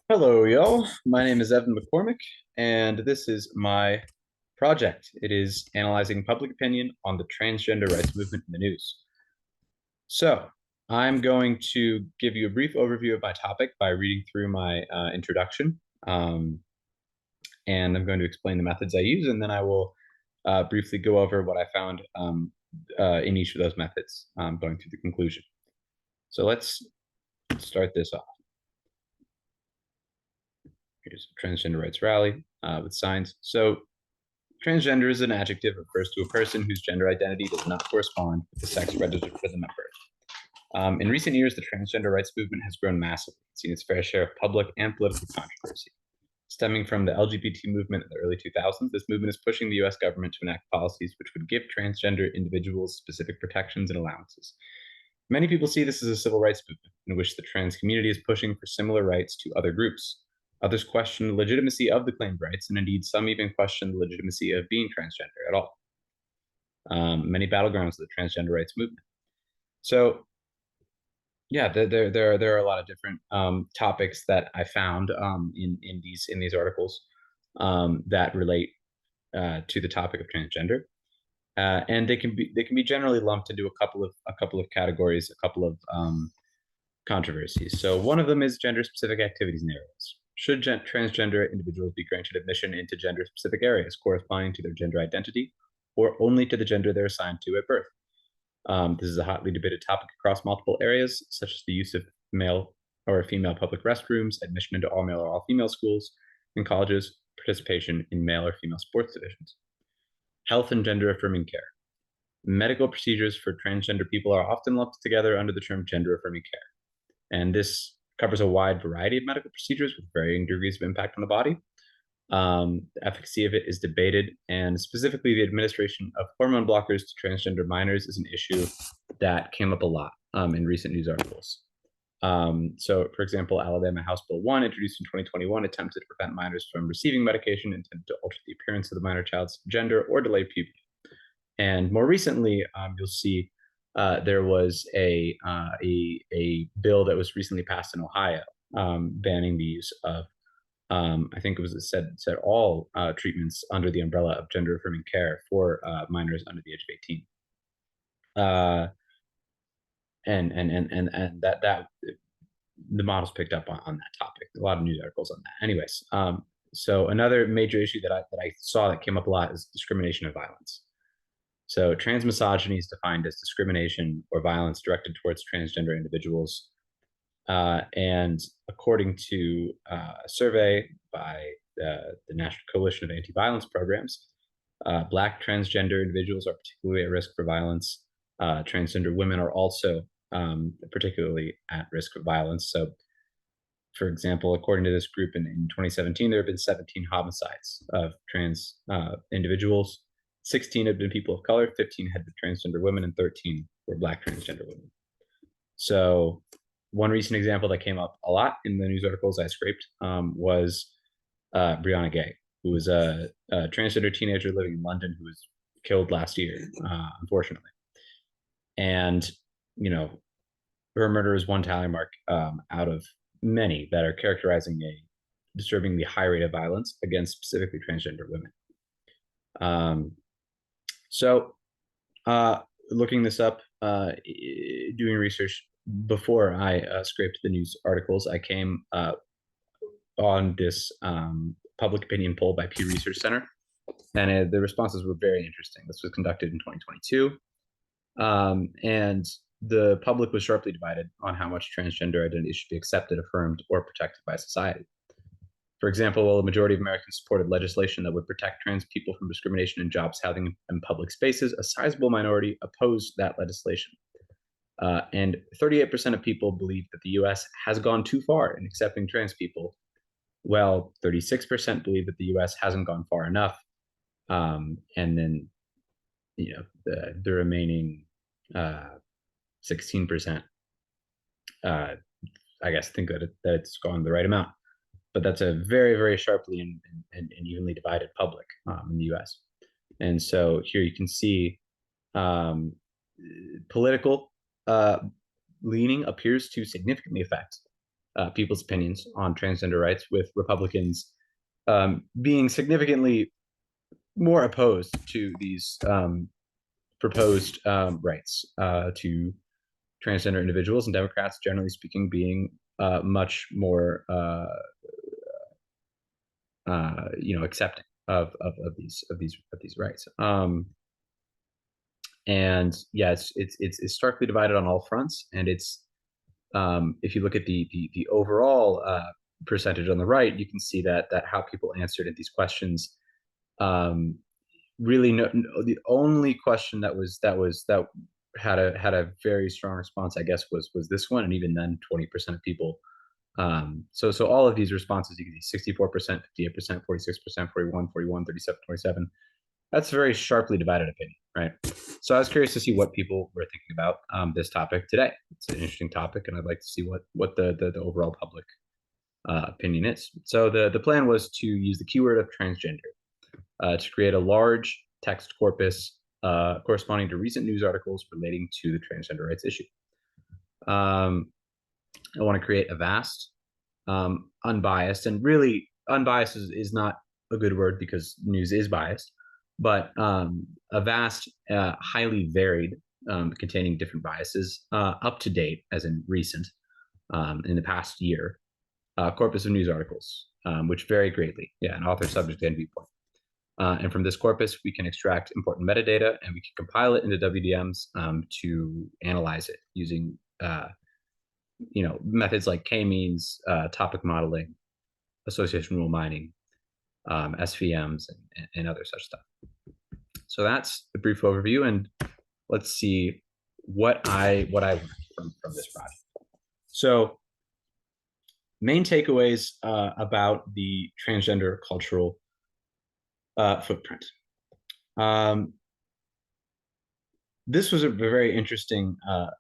Hello, y'all. My name is Evan McCormick, and this is my project. It is analyzing public opinion on the transgender rights movement in the news. So, I'm going to give you a brief overview of my topic by reading through my introduction, and I'm going to explain the methods I use, and then I will briefly go over what I found in each of those methods, going through the conclusion. So, let's start this off. Here's a transgender rights rally with signs. So, transgender is an adjective that refers to a person whose gender identity does not correspond with the sex registered for them at birth. In recent years, the transgender rights movement has grown massively, seen its fair share of public and political controversy. Stemming from the LGBT movement in the early 2000s, this movement is pushing the US government to enact policies which would give transgender individuals specific protections and allowances. Many people see this as a civil rights movement in which the trans community is pushing for similar rights to other groups. Others question the legitimacy of the claimed rights, and indeed, some even question the legitimacy of being transgender at all. Many battlegrounds of the transgender rights movement. So, yeah, there are a lot of different topics that I found in these articles that relate to the topic of transgender, and they can be generally lumped into a couple of categories, a couple of controversies. So one of them is gender-specific activities and areas. Should transgender individuals be granted admission into gender-specific areas corresponding to their gender identity, or only to the gender they're assigned to at birth? This is a hotly debated topic across multiple areas, such as the use of male or female public restrooms, admission into all male or all female schools and colleges, participation in male or female sports divisions. Health and gender affirming care. Medical procedures for transgender people are often lumped together under the term gender affirming care. And this covers a wide variety of medical procedures with varying degrees of impact on the body. The efficacy of it is debated, and specifically the administration of hormone blockers to transgender minors is an issue that came up a lot in recent news articles. So, for example, Alabama House Bill 1, introduced in 2021, attempted to prevent minors from receiving medication intended to alter the appearance of the minor child's gender or delay puberty. And more recently, you'll see there was a bill that was recently passed in Ohio banning the use of I think it was said all treatments under the umbrella of gender affirming care for minors under the age of 18. And that the models picked up on that topic. A lot of news articles on that. Anyways, so another major issue that I saw that came up a lot is discrimination and violence. So transmisogyny is defined as discrimination or violence directed towards transgender individuals. And according to a survey by the National Coalition of Anti-Violence Programs, Black transgender individuals are particularly at risk for violence. Transgender women are also particularly at risk of violence. So, for example, according to this group in 2017, there have been 17 homicides of trans individuals. 16 had been people of color, 15 had been transgender women, and 13 were Black transgender women. So one recent example that came up a lot in the news articles I scraped was Brianna Gay, who was a transgender teenager living in London who was killed last year, unfortunately. And, you know, her murder is one tally mark out of many that are characterizing a disturbingly high rate of violence against specifically transgender women. So looking this up, doing research before I scraped the news articles, I came on this public opinion poll by Pew Research Center, and the responses were very interesting. This was conducted in 2022, and the public was sharply divided on how much transgender identity should be accepted, affirmed, or protected by society. For example, while a majority of Americans supported legislation that would protect trans people from discrimination in jobs, housing, and public spaces, a sizable minority opposed that legislation. And 38% of people believe that the US has gone too far in accepting trans people, while 36% believe that the US hasn't gone far enough. And then, you know, the remaining 16%, I guess, think that it's gone the right amount. But that's a very, very sharply and evenly divided public in the US. And so here you can see political leaning appears to significantly affect people's opinions on transgender rights, with Republicans being significantly more opposed to these proposed rights to transgender individuals, and Democrats, generally speaking, being much more accepting of these rights. And yeah, it's starkly divided on all fronts, and it's if you look at the overall percentage on the right, you can see that how people answered at these questions. Really, the only question that had a very strong response, I guess, was this one, and even then, 20% of people. So all of these responses, you can see 64%, 58%, 46%, 41, 41, 37, 27. That's a very sharply divided opinion, right? So I was curious to see what people were thinking about this topic today. It's an interesting topic, and I'd like to see what the overall public opinion is. So the plan was to use the keyword of transgender to create a large text corpus corresponding to recent news articles relating to the transgender rights issue. I want to create a vast, unbiased, and really unbiased is not a good word because news is biased, but a vast, highly varied, containing different biases, up to date, as in recent, in the past year, corpus of news articles, which vary greatly. Yeah, an author, subject, and viewpoint. And from this corpus, we can extract important metadata, and we can compile it into WDMs to analyze it using methods like k-means, topic modeling, association rule mining, SVMs, and other such stuff. So that's the brief overview, and let's see what I learned from this project. So main takeaways about the transgender cultural footprint. This was a very interesting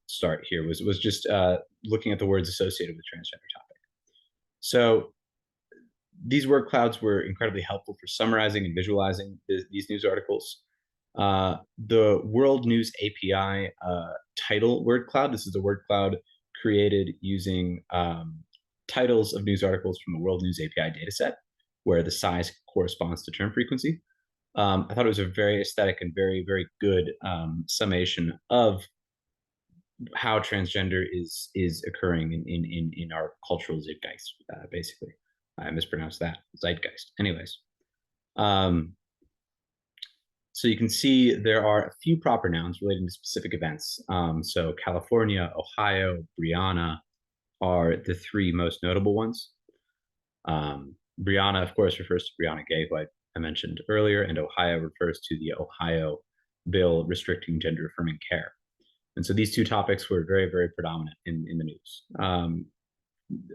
start here, was just looking at the words associated with the transgender topic. So these word clouds were incredibly helpful for summarizing and visualizing these news articles. The World News API title word cloud, this is a word cloud created using titles of news articles from the World News API dataset, where the size corresponds to term frequency. I thought it was a very aesthetic and very, very good summation of how transgender is occurring in our cultural zeitgeist, basically. I mispronounced that, zeitgeist. Anyways, so you can see there are a few proper nouns relating to specific events. So California, Ohio, Brianna are the three most notable ones. Brianna, of course, refers to Brianna Gay, who I mentioned earlier, and Ohio refers to the Ohio bill restricting gender-affirming care. And so these two topics were very, very predominant in the news.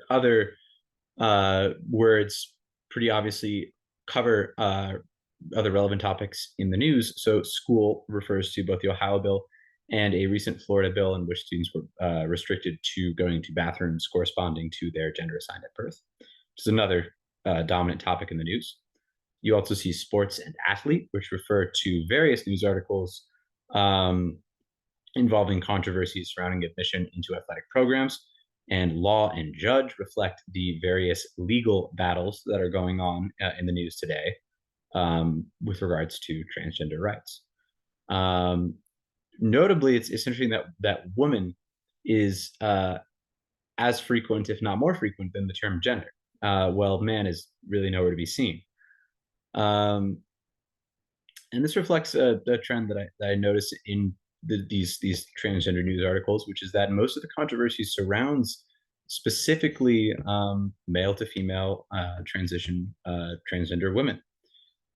Other words pretty obviously cover other relevant topics in the news. So school refers to both the Ohio bill and a recent Florida bill in which students were restricted to going to bathrooms corresponding to their gender assigned at birth, which is another dominant topic in the news. You also see sports and athlete, which refer to various news articles involving controversies surrounding admission into athletic programs. And law and judge reflect the various legal battles that are going on in the news today with regards to transgender rights. Notably, it's interesting that woman is as frequent, if not more frequent, than the term gender. Well, man is really nowhere to be seen. And this reflects a trend that I noticed in these transgender news articles, which is that most of the controversy surrounds specifically male to female transgender women.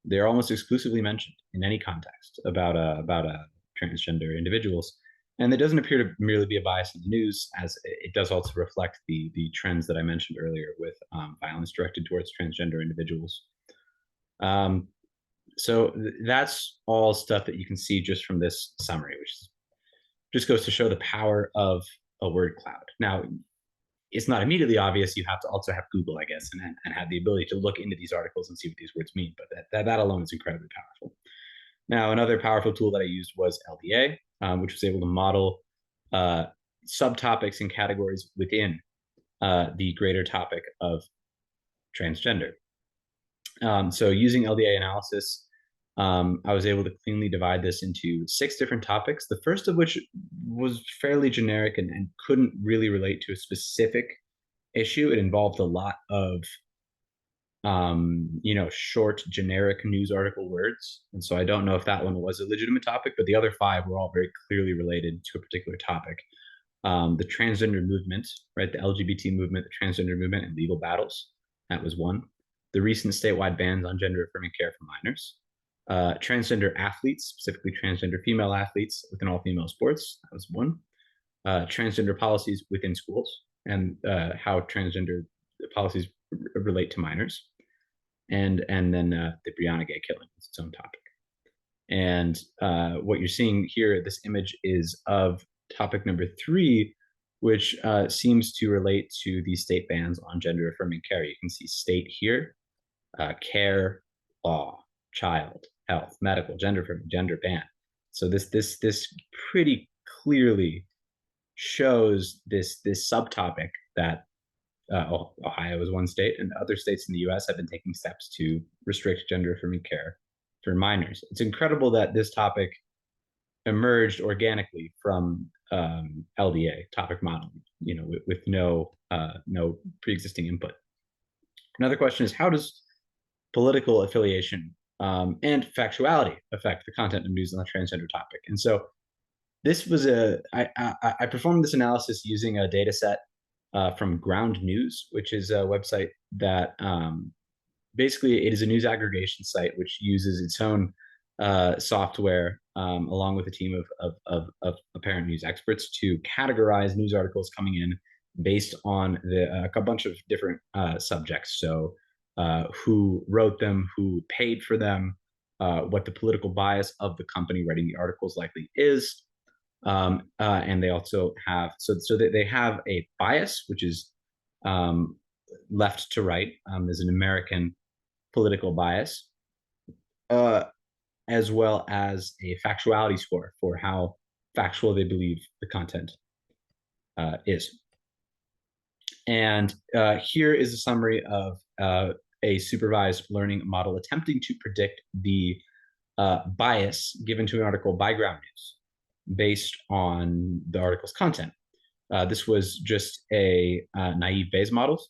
They're almost exclusively mentioned in any context about transgender individuals. And it doesn't appear to merely be a bias in the news, as it does also reflect the trends that I mentioned earlier with violence directed towards transgender individuals. So that's all stuff that you can see just from this summary, which just goes to show the power of a word cloud. Now, it's not immediately obvious. You have to also have Google, I guess, and have the ability to look into these articles and see what these words mean. But that alone is incredibly powerful. Now, another powerful tool that I used was LDA, which was able to model subtopics and categories within the greater topic of transgender. So using LDA analysis, I was able to cleanly divide this into 6 different topics, the first of which was fairly generic and couldn't really relate to a specific issue. It involved a lot of short generic news article words. And so I don't know if that one was a legitimate topic, but the other 5 were all very clearly related to a particular topic. The transgender movement, right? The LGBT movement, the transgender movement, and legal battles. That was one. The recent statewide bans on gender affirming care for minors. Transgender athletes, specifically transgender female athletes within all female sports. That was one. Transgender policies within schools and how transgender policies relate to minors. And then the Brianna Gay killing is its own topic. And what you're seeing here, this image is of topic number 3, which seems to relate to the state bans on gender affirming care. You can see state here, care, law, child, health, medical, gender affirming, gender ban. So this pretty clearly shows this subtopic that Ohio is one state, and other states in the U.S. have been taking steps to restrict gender affirming care for minors. It's incredible that this topic emerged organically from LDA topic modeling, with no pre-existing input. Another question is, how does political affiliation and factuality affect the content of news on the transgender topic? And so this was I performed this analysis using a data set from Ground News, which is a website that basically it is a news aggregation site which uses its own software along with a team of apparent news experts to categorize news articles coming in based on a bunch of different subjects. So who wrote them, who paid for them, what the political bias of the company writing the articles likely is. And they also have, so they have a bias, which is left to right. There's an American political bias, as well as a factuality score for how factual they believe the content is. And here is a summary of a supervised learning model attempting to predict the bias given to an article by Ground News based on the article's content. This was just a naive Bayes models.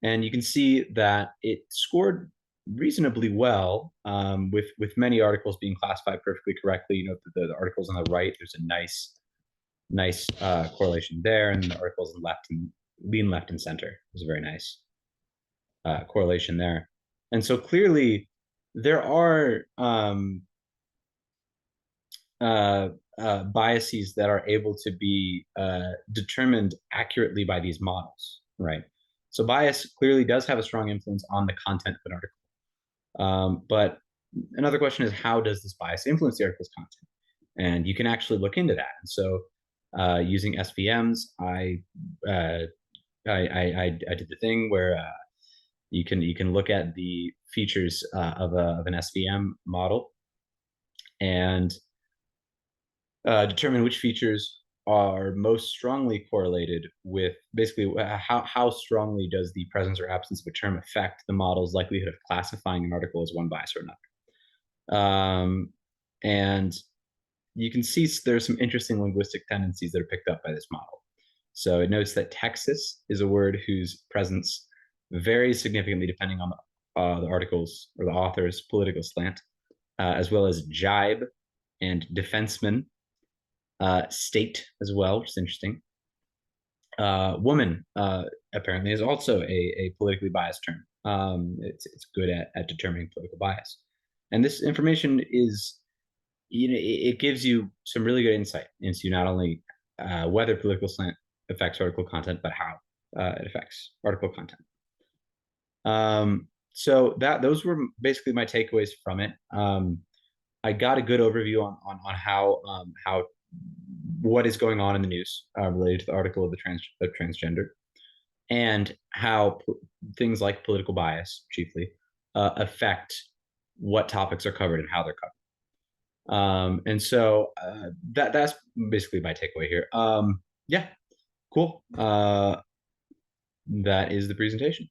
And you can see that it scored reasonably well, with many articles being classified perfectly correctly. The articles on the right, there's a nice correlation there, and the articles on the left and lean left and center. There's a very nice correlation there. And so clearly there are biases that are able to be determined accurately by these models, right? So bias clearly does have a strong influence on the content of an article. But another question is, how does this bias influence the article's content? And you can actually look into that. And so using SVMs, I did the thing where you can look at the features of an SVM model and determine which features are most strongly correlated with basically how strongly does the presence or absence of a term affect the model's likelihood of classifying an article as one bias or another. And you can see there's some interesting linguistic tendencies that are picked up by this model. So it notes that Texas is a word whose presence varies significantly depending on the article's or the author's political slant, as well as jibe and defenseman. State as well, which is interesting. Woman apparently is also a politically biased term. It's good at determining political bias. And this information is, it gives you some really good insight into not only whether political slant affects article content, but how it affects article content. So those were basically my takeaways from it. I got a good overview on how what is going on in the news related to the article of transgender, and how things like political bias chiefly affect what topics are covered and how they're covered. And so that's basically my takeaway here. Yeah, cool. That is the presentation.